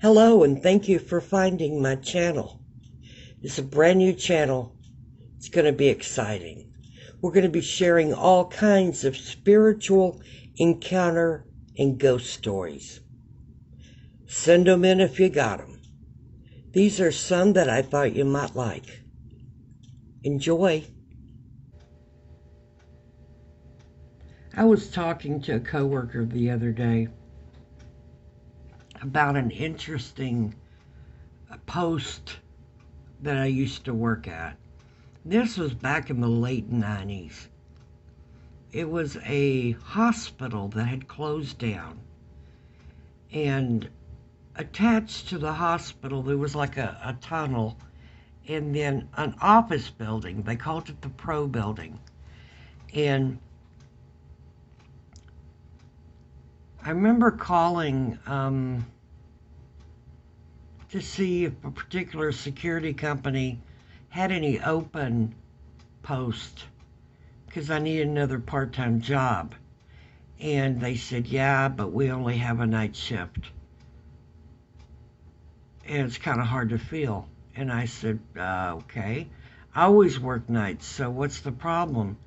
Hello, and thank you for finding my channel. It's a brand new channel. It's going to be exciting. We're going to be sharing all kinds of spiritual encounter and ghost stories. Send them in if you got them. These are some that I thought you might like. Enjoy. I was talking to a coworker the other day about an interesting post that I used to work at. This was back in the late 90s. It was a hospital that had closed down. And attached to the hospital, there was like a tunnel and then an office building. They called it the Pro Building. And I remember calling to see if a particular security company had any open posts because I needed another part-time job. And they said, yeah, but we only have a night shift. And it's kind of hard to fill. And I said, okay. I always work nights, so what's the problem?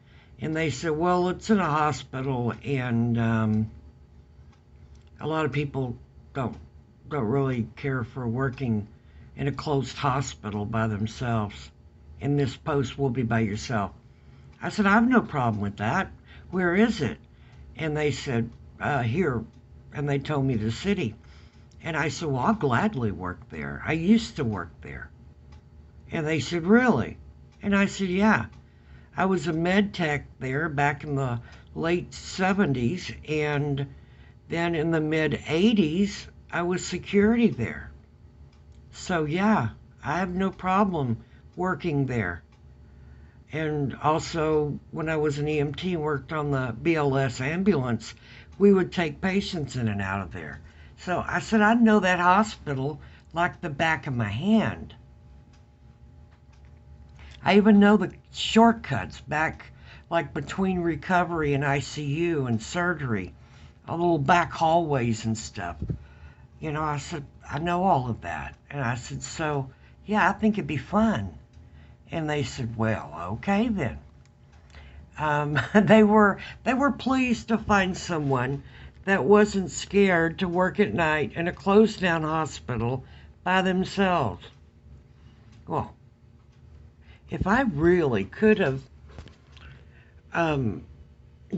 And they said, well, it's in a hospital, and a lot of people don't really care for working in a closed hospital by themselves. And this post will be by yourself. I said, I have no problem with that. Where is it? And they said, here. And they told me the city. And I said, well, I'll gladly work there. I used to work there. And they said, really? And I said, yeah. I was a med tech there back in the late 70s. And then in the mid 80s, I was security there. So, yeah, I have no problem working there. And also, when I was an EMT and worked on the BLS ambulance, we would take patients in and out of there. So I said, I know that hospital like the back of my hand. I even know the shortcuts back, like between recovery and ICU and surgery, all the little back hallways and stuff. I said, I know all of that. And I said, so, yeah, I think it'd be fun. And they said, well, okay then. They were pleased to find someone that wasn't scared to work at night in a closed down hospital by themselves. Well, if I really could have um,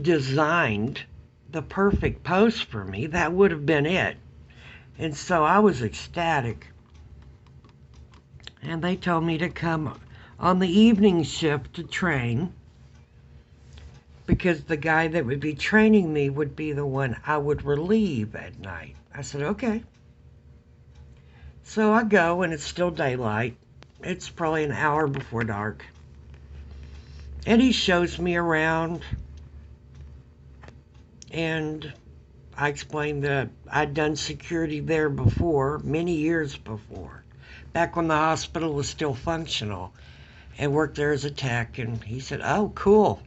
designed the perfect post for me, that would have been it. And so I was ecstatic. And they told me to come on the evening shift to train because the guy that would be training me would be the one I would relieve at night. I said, okay. So I go, and it's still daylight. It's probably an hour before dark. And he shows me around, and I explained that I'd done security there before, many years before, back when the hospital was still functional, and worked there as a tech. And he said, oh, cool.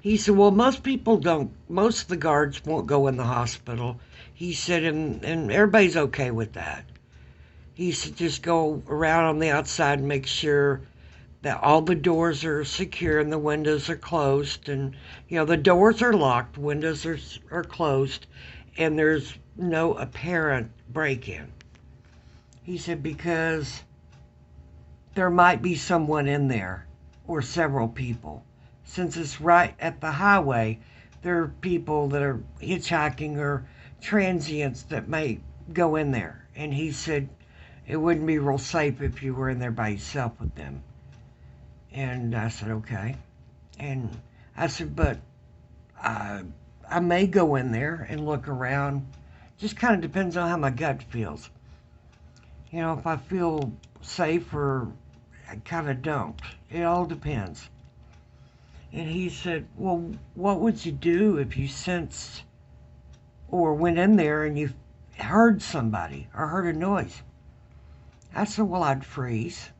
He said, well, most of the guards won't go in the hospital. He said, and everybody's okay with that. He said, just go around on the outside and make sure that all the doors are secure and the windows are closed. And, the doors are locked, windows are closed, and there's no apparent break-in. He said, because there might be someone in there or several people. Since it's right at the highway, there are people that are hitchhiking or transients that may go in there. And he said it wouldn't be real safe if you were in there by yourself with them. And I said, okay. And I said, but I may go in there and look around. Just kind of depends on how my gut feels. If I feel safe or I kind of don't. It all depends. And he said, well, what would you do if you sensed or went in there and you heard somebody or heard a noise? I said, well, I'd freeze,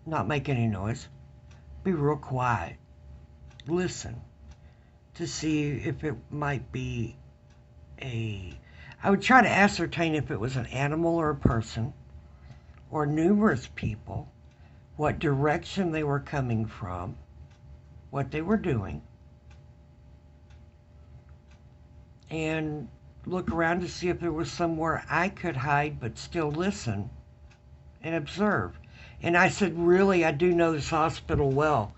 not make any noise, be real quiet, listen to see if it might be I would try to ascertain if it was an animal or a person or numerous people, what direction they were coming from, what they were doing, and look around to see if there was somewhere I could hide but still listen and observe. And I said, really, I do know this hospital well.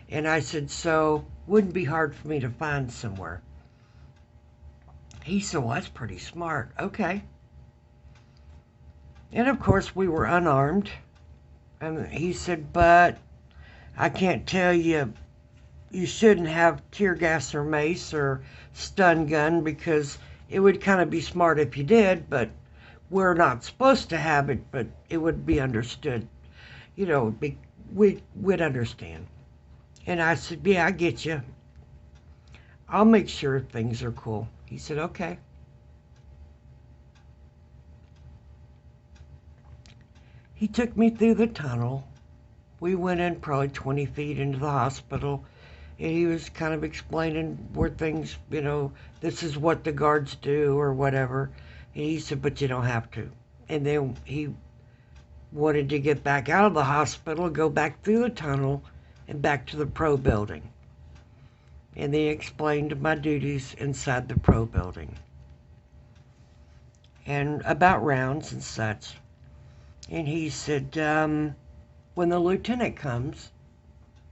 And I said, so wouldn't be hard for me to find somewhere. He said, well, that's pretty smart. Okay. And of course, we were unarmed. And he said, but I can't tell you, you shouldn't have tear gas or mace or stun gun because it would kind of be smart if you did, but we're not supposed to have it, but it would be understood. You know, we'd understand. And I said, yeah, I get you. I'll make sure things are cool. He said, okay. He took me through the tunnel. We went in probably 20 feet into the hospital, and he was kind of explaining where things, this is what the guards do or whatever. And he said, but you don't have to. And then he wanted to get back out of the hospital, go back through the tunnel, and back to the Pro building. And they explained my duties inside the Pro building and about rounds and such. And he said, when the lieutenant comes,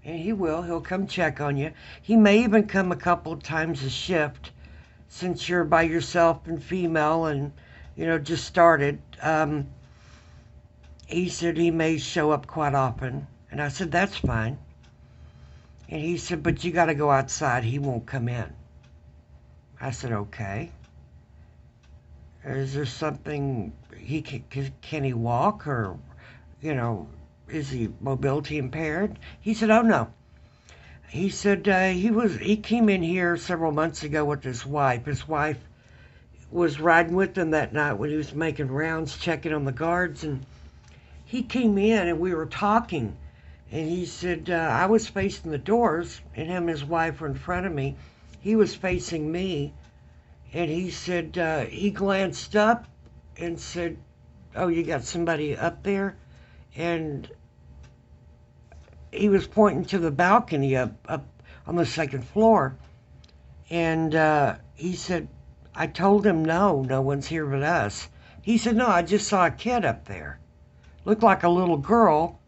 and he'll come check on you. He may even come a couple of times a shift since you're by yourself and female and, just started. He said he may show up quite often. And I said, that's fine. And he said, but you got to go outside. He won't come in. I said, okay. Is there something can he walk or, is he mobility impaired? He said, oh no. He said he came in here several months ago with his wife. His wife was riding with him that night when he was making rounds, checking on the guards, and he came in and we were talking. And he said, I was facing the doors, and him and his wife were in front of me. He was facing me, and he said, he glanced up and said, oh, you got somebody up there? And he was pointing to the balcony up on the second floor. And he said, I told him, no one's here but us. He said, no, I just saw a kid up there. Looked like a little girl,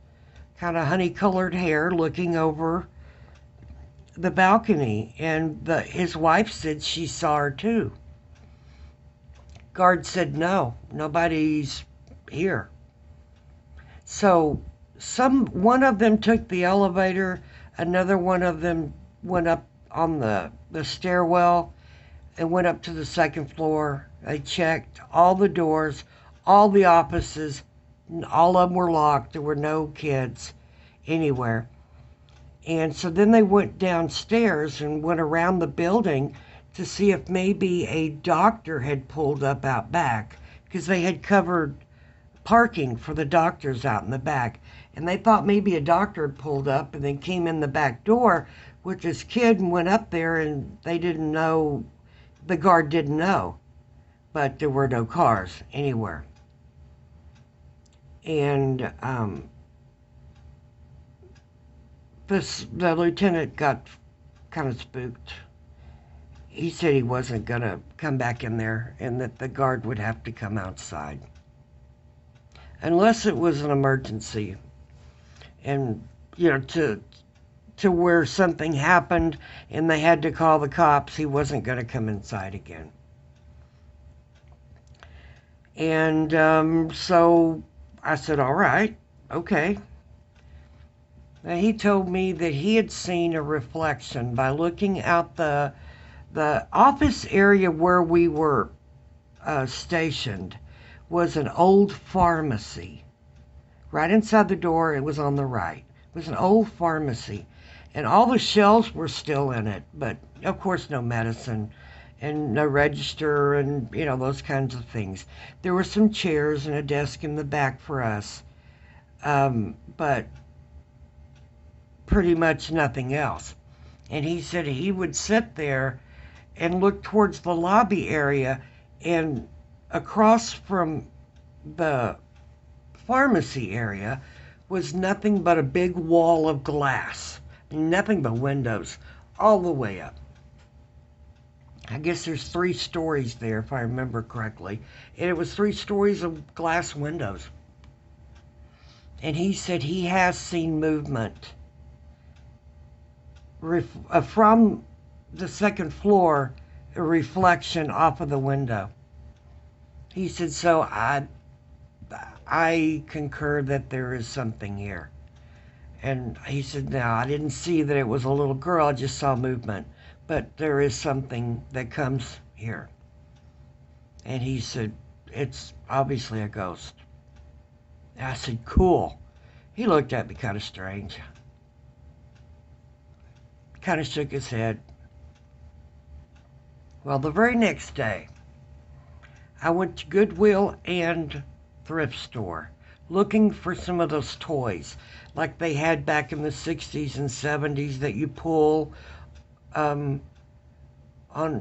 kind of honey-colored hair, looking over the balcony. And his wife said she saw her too. Guard said, no, nobody's here. So one of them took the elevator, another one of them went up on the stairwell and went up to the second floor. They checked all the doors, all the offices, all of them were locked. There were no kids anywhere. And so then they went downstairs and went around the building to see if maybe a doctor had pulled up out back, because they had covered parking for the doctors out in the back. And they thought maybe a doctor had pulled up and then came in the back door with this kid and went up there, and they didn't know, the guard didn't know. But there were no cars anywhere. And the lieutenant got kind of spooked. He said he wasn't going to come back in there and that the guard would have to come outside. Unless it was an emergency and, to where something happened and they had to call the cops, he wasn't going to come inside again. And so I said, all right, okay. Now, he told me that he had seen a reflection by looking out the office area where we were stationed was an old pharmacy. Right inside the door, it was on the right. It was an old pharmacy. And all the shelves were still in it, but of course no medicine and no register and, those kinds of things. There were some chairs and a desk in the back for us, but pretty much nothing else. And he said he would sit there and look towards the lobby area, and Across from the pharmacy area was nothing but a big wall of glass. Nothing but windows all the way up. I guess there's 3 stories there, if I remember correctly. And it was 3 stories of glass windows. And he said he has seen movement from the second floor, a reflection off of the window. He said, so I concur that there is something here. And he said, no, I didn't see that it was a little girl, I just saw movement. But there is something that comes here. And he said, it's obviously a ghost. And I said, cool. He looked at me kind of strange. Kind of shook his head. Well, the very next day, I went to Goodwill and thrift store looking for some of those toys like they had back in the 60s and 70s that you pull on,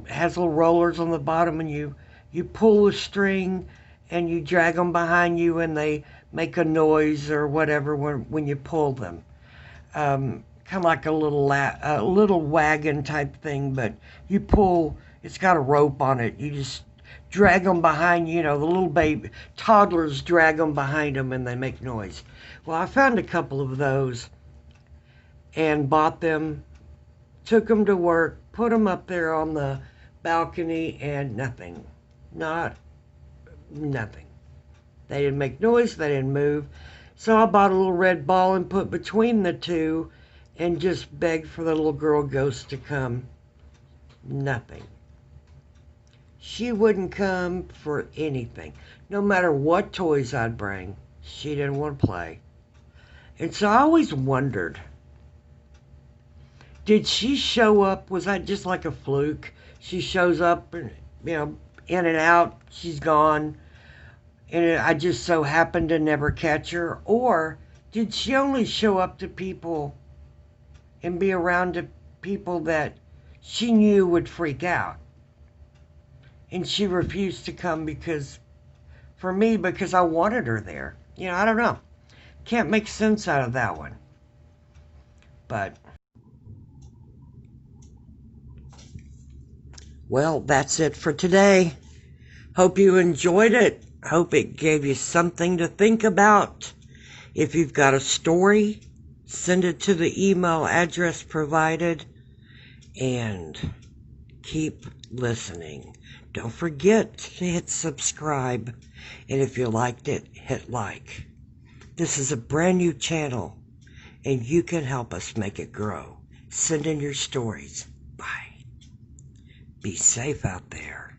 has little rollers on the bottom, and you pull the string and you drag them behind you and they make a noise or whatever when you pull them. Kind of like a little wagon type thing, but you pull, it's got a rope on it. You just drag them behind, the little baby, toddlers drag them behind them and they make noise. Well, I found a couple of those and bought them, took them to work, put them up there on the balcony, and nothing. Nothing. They didn't make noise, they didn't move. So I bought a little red ball and put between the two and just begged for the little girl ghost to come. Nothing. She wouldn't come for anything. No matter what toys I'd bring, she didn't want to play. And so I always wondered, did she show up? Was that just like a fluke? She shows up and, in and out, she's gone, and I just so happened to never catch her? Or did she only show up to people and be around to people that she knew would freak out? And she refused to come because I wanted her there. I don't know. Can't make sense out of that one. But, well, that's it for today. Hope you enjoyed it. Hope it gave you something to think about. If you've got a story, send it to the email address provided. And keep listening. Don't forget to hit subscribe. And if you liked it, hit like. This is a brand new channel, and you can help us make it grow. Send in your stories. Bye. Be safe out there.